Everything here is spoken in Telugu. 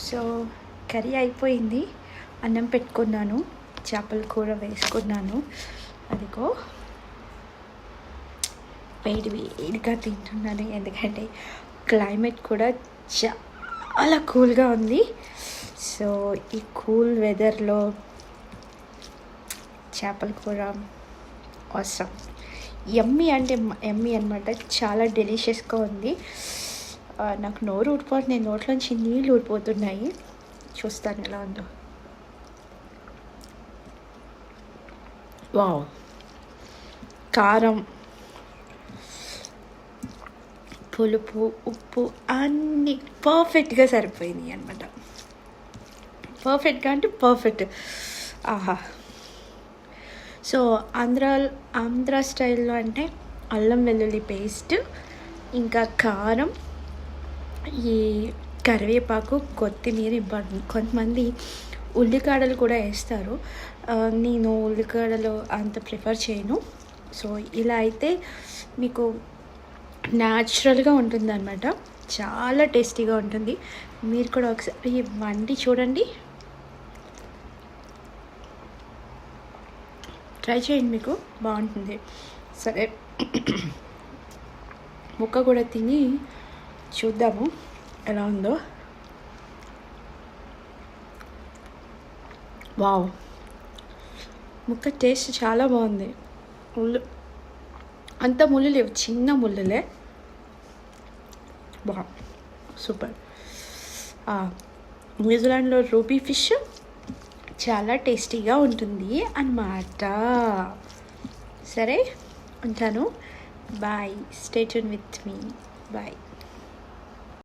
సో కర్రీ అయిపోయింది, అన్నం పెట్టుకున్నాను, చేపల కూర వేసుకున్నాను. అదిగో వేడిగా తింటున్నాను, ఎందుకంటే క్లైమేట్ కూడా చాలా కూల్గా ఉంది. సో ఈ కూల్ వెదర్లో చేపల కూర అవసరం. యమ్మీ అంటే యమ్మీ అనమాట, చాలా డెలిషియస్గా ఉంది. నాకు నోరు ఊడిపోతుంది, నోట్లోంచి నీళ్ళు ఊడిపోతున్నాయి. చూస్తాను ఎలా ఉందో. వావ్, కారం, పులుపు, ఉప్పు అన్నీ పర్ఫెక్ట్గా సరిపోయినాయి అనమాట. పర్ఫెక్ట్గా అంటే పర్ఫెక్ట్. ఆహా. సో ఆంధ్ర స్టైల్లో అంటే అల్లం వెల్లుల్లి పేస్ట్, ఇంకా కారం, ఈ కరివేపాకు, కొత్తిమీర, కొంతమంది ఉల్లికాడలు కూడా వేస్తారు. నేను ఉల్లికాడలు అంత ప్రిఫర్ చేయను. సో ఇలా అయితే మీకు న్యాచురల్గా ఉంటుంది అనమాట, చాలా టేస్టీగా ఉంటుంది. మీరు కూడా ఒకసారి వండి చూడండి, ట్రై చేయండి, మీకు బాగుంటుంది. సరే, ముక్క కూడా తిని చూద్దాము ఎలా ఉందో. వావ్, ముక్క టేస్ట్ చాలా బాగుంది. అంత ముళ్ళు లేవు, చిన్న ముళ్ళులే. బా, సూపర్. న్యూజిలాండ్లో రూబీ ఫిష్ చాలా టేస్టీగా ఉంటుంది అన్నమాట. సరే, ఉంటాను. Bye, stay tune with me. Bye.